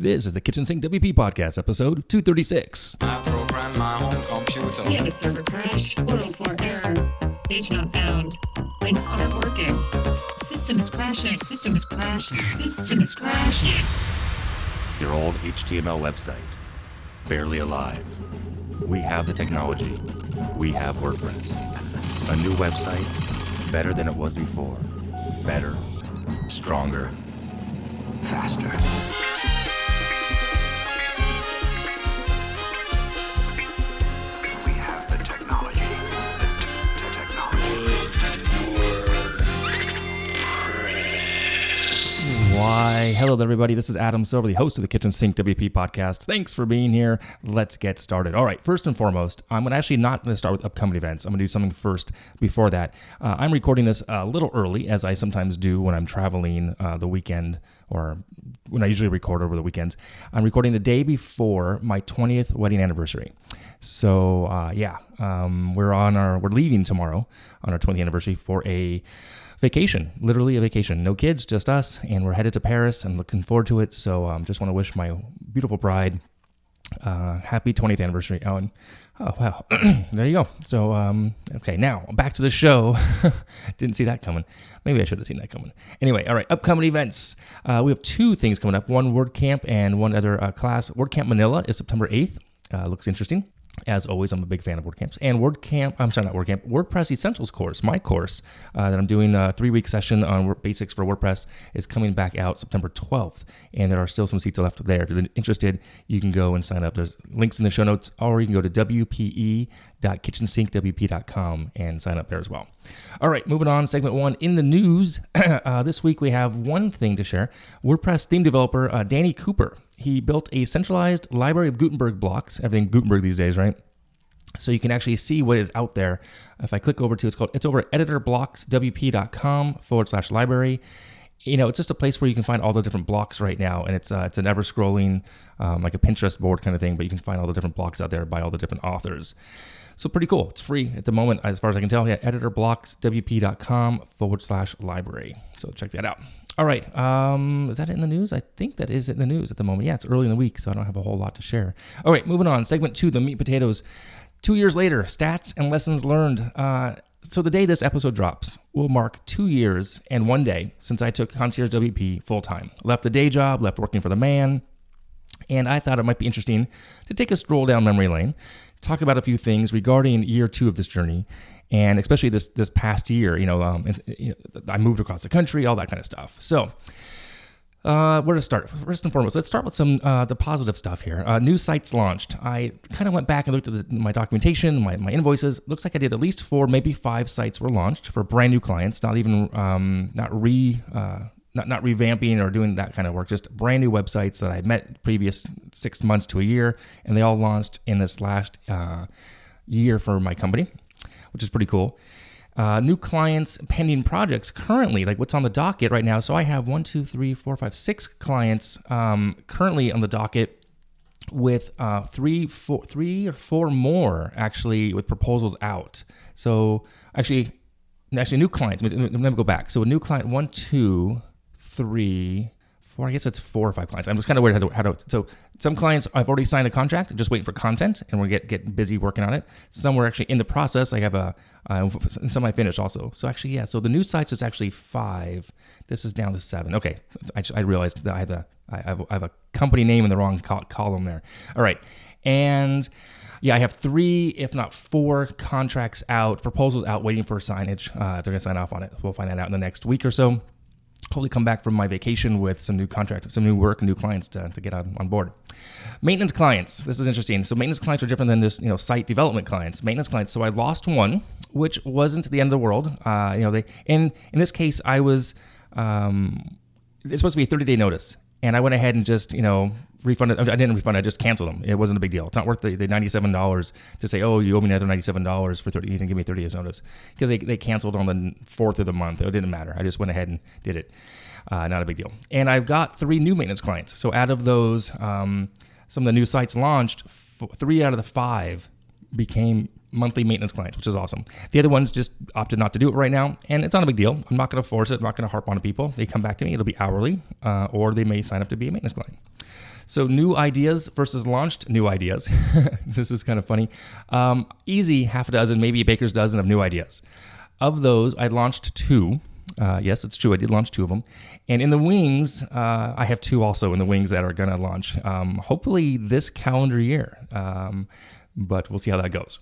This is the KitchensinkWP Podcast, episode 236. I program my own computer. We have a server crash, 404 error, page not found, links aren't working, system is crashing, system is crashing, system is crashing. Your old HTML website, barely alive. We have the technology. We have WordPress. A new website, better than it was before. Better, stronger, faster. We have the technology. The technology. Why, hello everybody, this is Adam Silver, the host of the KitchensinkWP Podcast. Thanks for being here. Let's get started. All right, first and foremost, I'm not going to start with upcoming events. I'm going to do something first before that. I'm recording this a little early, as I sometimes do when I'm traveling the weekend, or when I usually record over the weekends. I'm recording the day before my 20th wedding anniversary. So we're leaving tomorrow on our 20th anniversary for a vacation, literally a vacation. No kids, just us, and we're headed to Paris. I'm looking forward to it. So just want to wish my beautiful bride happy 20th anniversary, Ellen. Oh, wow. There you go. So, okay, now back to the show. Didn't see that coming. Maybe I should have seen that coming. Anyway, all right, upcoming events. We have two things coming up, one WordCamp and one other class. WordCamp Manila is September 8th. Looks interesting. As always, I'm a big fan of WordCamps. And WordPress Essentials course, my course that I'm doing a 3-week session on basics for WordPress is coming back out September 12th. And there are still some seats left there. If you're interested, you can go and sign up. There's links in the show notes, or you can go to wpe.kitchensinkwp.com and sign up there as well. All right, moving on, segment 1. In the news, this week we have one thing to share. WordPress theme developer Danny Cooper. He built a centralized library of Gutenberg blocks, everything Gutenberg these days, right? So you can actually see what is out there. If I click over to, it's over at editorblocks.wp.com/library. You know, it's just a place where you can find all the different blocks right now, and it's an ever-scrolling, like a Pinterest board kind of thing, but you can find all the different blocks out there by all the different authors. So pretty cool. It's free at the moment, as far as I can tell. Yeah, editorblocks.wp.com/library. So check that out. All right. Is that in the news? I think that is in the news at the moment. Yeah, it's early in the week, so I don't have a whole lot to share. All right, moving on. Segment 2, the meat and potatoes. 2 years later, stats and lessons learned. So the day this episode drops will mark 2 years and 1 day since I took ConceirgeWP full-time. Left the day job, left working for the man, and I thought it might be interesting to take a stroll down memory lane, talk about a few things regarding year 2 of this journey, and especially this past year. I moved across the country, all that kind of stuff. So where to start? First and foremost, let's start with some the positive stuff here. New sites launched. I kind of went back and looked at my documentation, my invoices. Looks like I did at least 4, maybe 5 sites were launched for brand new clients. Not even not revamping or doing that kind of work. Just brand new websites that I met previous 6 months to a year, and they all launched in this last year for my company, which is pretty cool. New clients, pending projects currently, like what's on the docket right now. So I have 6 clients currently on the docket with 3 or 4 more actually with proposals out. So actually new clients. Let me go back. So a new client, 1, 2, 3, 4. I guess it's 4 or 5 clients. I'm just kind of weird how to. So some clients I've already signed a contract, just waiting for content, and we're get busy working on it. Some were actually in the process. I have and some I finished also. So actually, yeah. So the new sites is actually 5. This is down to 7. Okay, I realized that I have a company name in the wrong column there. All right, and yeah, I have 3, if not 4, contracts out, proposals out, waiting for signage. If they're gonna sign off on it, we'll find that out in the next week or so. Hopefully come back from my vacation with some new contract, some new work, new clients to get on board. Maintenance clients. This is interesting. So maintenance clients are different than this, site development clients. Maintenance clients. So I lost one, which wasn't the end of the world. In this case, I was, it's supposed to be a 30-day notice. And I went ahead and just, refunded. I didn't refund. I just canceled them. It wasn't a big deal. It's not worth the $97 to say, oh, you owe me another $97 for 30. You didn't give me 30 days notice, because they canceled on the 4th of the month. It didn't matter. I just went ahead and did it. Not a big deal. And I've got 3 new maintenance clients. So out of those, some of the new sites launched, 3 out of the 5 became monthly maintenance clients, which is awesome. The other ones just opted not to do it right now, and it's not a big deal. I'm not going to force it. I'm not going to harp on people. They come back to me. It'll be hourly, or they may sign up to be a maintenance client. So new ideas versus launched new ideas. This is kind of funny. Easy half a dozen, maybe a baker's dozen of new ideas. Of those, I launched 2. Yes, it's true. I did launch 2 of them. And in the wings, I have 2 also in the wings that are going to launch, hopefully this calendar year. But we'll see how that goes.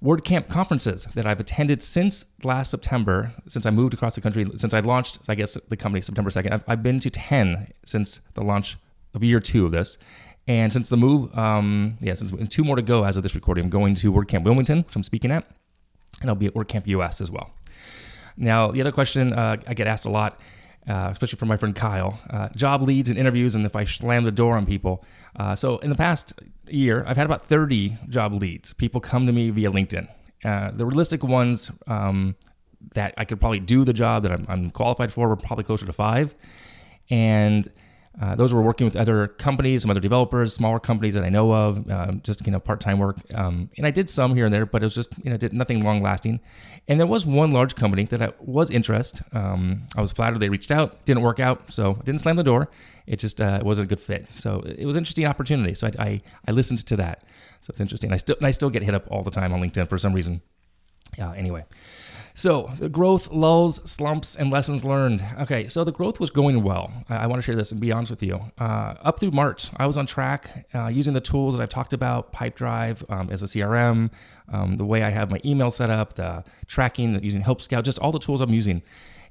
WordCamp conferences that I've attended since last September, since I moved across the country, since I launched, I guess, the company September 2nd. I've been to 10 since the launch of year 2 of this. And since the move, since 2 more to go as of this recording, I'm going to WordCamp Wilmington, which I'm speaking at, and I'll be at WordCamp US as well. Now, the other question I get asked a lot, especially from my friend Kyle, job leads and interviews, and if I slam the door on people. So in the past year, I've had about 30 job leads. People come to me via LinkedIn. The realistic ones that I could probably do the job that I'm qualified for were probably closer to 5. And those were working with other companies, some other developers, smaller companies that I know of, just part-time work. And I did some here and there, but it was just did nothing long-lasting. And there was one large company that I was interested. I was flattered they reached out, didn't work out, so I didn't slam the door. It just wasn't a good fit. So it was an interesting opportunity. So I listened to that. So it's interesting. I still get hit up all the time on LinkedIn for some reason. Anyway. So the growth, lulls, slumps, and lessons learned. Okay, so the growth was going well. I want to share this and be honest with you. Up through March, I was on track using the tools that I've talked about, Pipedrive as a CRM, the way I have my email set up, the tracking, using Help Scout, just all the tools I'm using.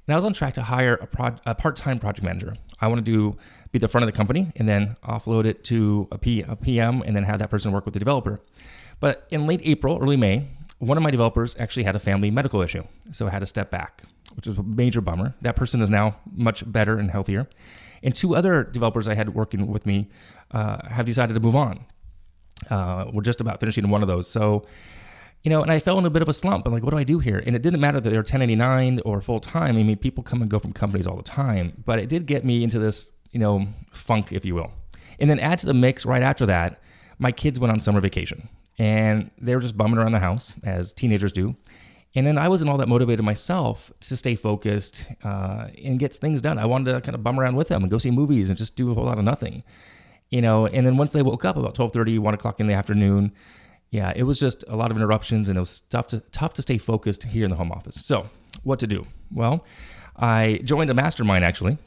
And I was on track to hire a part-time project manager. I want to be the front of the company and then offload it to a PM and then have that person work with the developer. But in late April, early May, one of my developers actually had a family medical issue, so I had to step back, which was a major bummer. That person is now much better and healthier. And 2 other developers I had working with me have decided to move on. We're just about finishing one of those. So, and I fell in a bit of a slump. I'm like, what do I do here? And it didn't matter that they were 1099 or full-time. I mean, people come and go from companies all the time. But it did get me into this, funk, if you will. And then add to the mix right after that, my kids went on summer vacation. And they were just bumming around the house, as teenagers do. And then I wasn't all that motivated myself to stay focused and get things done. I wanted to kind of bum around with them and go see movies and just do a whole lot of nothing. And then once they woke up about 12:30, 1 o'clock in the afternoon, it was just a lot of interruptions, and it was tough to stay focused here in the home office. So what to do? Well, I joined a mastermind, actually,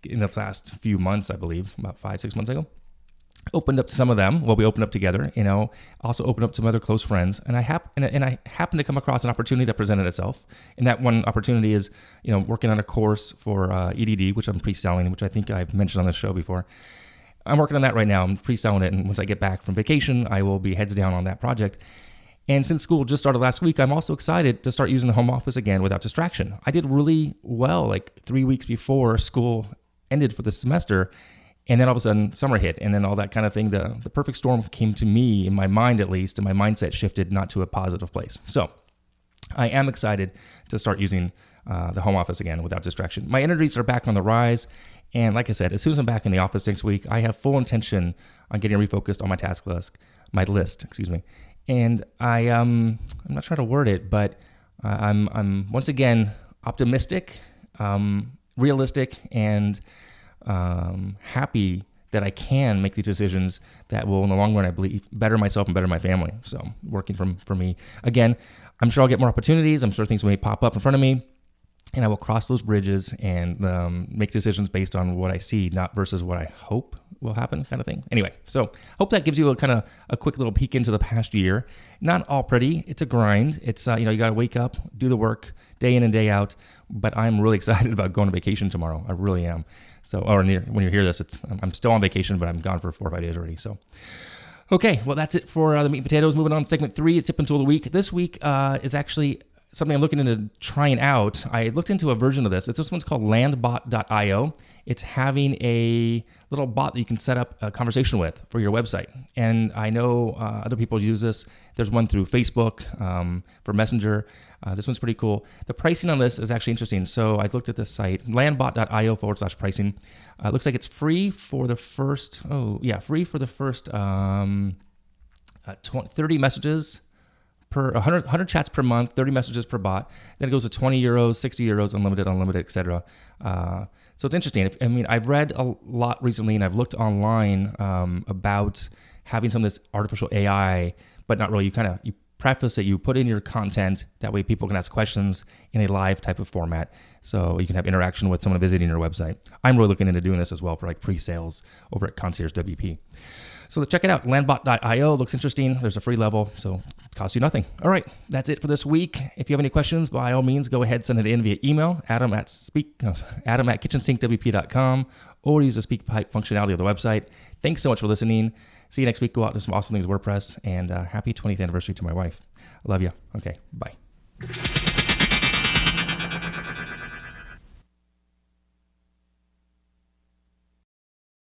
in the last few months, I believe, about 5-6 months ago. Opened up some of them. Well, we opened up together, also opened up some other close friends. And I happened to come across an opportunity that presented itself. And that one opportunity is, working on a course for EDD, which I'm pre-selling, which I think I've mentioned on the show before. I'm working on that right now. I'm pre-selling it. And once I get back from vacation, I will be heads down on that project. And since school just started last week, I'm also excited to start using the home office again without distraction. I did really well, like 3 weeks before school ended for the semester. And then all of a sudden, summer hit, and then all that kind of thing. The perfect storm came to me, in my mind at least, and my mindset shifted not to a positive place. So I am excited to start using the home office again without distraction. My energies are back on the rise, and like I said, as soon as I'm back in the office next week, I have full intention on getting refocused on my task list, And I'm not trying to word it, but I'm once again optimistic, realistic, and happy that I can make these decisions that will, in the long run, I believe, better myself and better my family. So working for me. Again, I'm sure I'll get more opportunities. I'm sure things may pop up in front of me, and I will cross those bridges and make decisions based on what I see, not versus what I hope will happen, kind of thing. Anyway, so hope that gives you a quick little peek into the past year. Not all pretty. It's a grind. It's you got to wake up, do the work day in and day out. But I'm really excited about going on vacation tomorrow. I really am. So, when you hear this, I'm still on vacation, but I'm gone for 4 or 5 days already. So, okay, well that's it for the meat and potatoes. Moving on to segment 3, tip and tool of the week. This week is actually something I'm looking into trying out. I looked into a version of this. This one's called LandBot.io. It's having a little bot that you can set up a conversation with for your website. And I know other people use this. There's one through Facebook for Messenger. This one's pretty cool. The pricing on this is actually interesting. So I looked at this site, landbot.io/pricing. It looks like it's free for the first, 30 messages per 100 chats per month, 30 messages per bot. Then it goes to 20 euros, 60 euros, unlimited, etc. So it's interesting. I've read a lot recently, and I've looked online about having some of this artificial AI, but not really. You preface it, you put in your content, that way people can ask questions in a live type of format, so you can have interaction with someone visiting your website. I'm really looking into doing this as well for like pre-sales over at ConceirgeWP. So check it out, landbot.io. Looks interesting. There's a free level, so it costs you nothing. All right, that's it for this week. If you have any questions, by all means, go ahead, send it in via email, Adam at KitchensinkWP.com, or use the speak pipe functionality of the website. Thanks so much for listening. See you next week. Go out and do some awesome things with WordPress, and happy 20th anniversary to my wife. I love you. Okay, bye.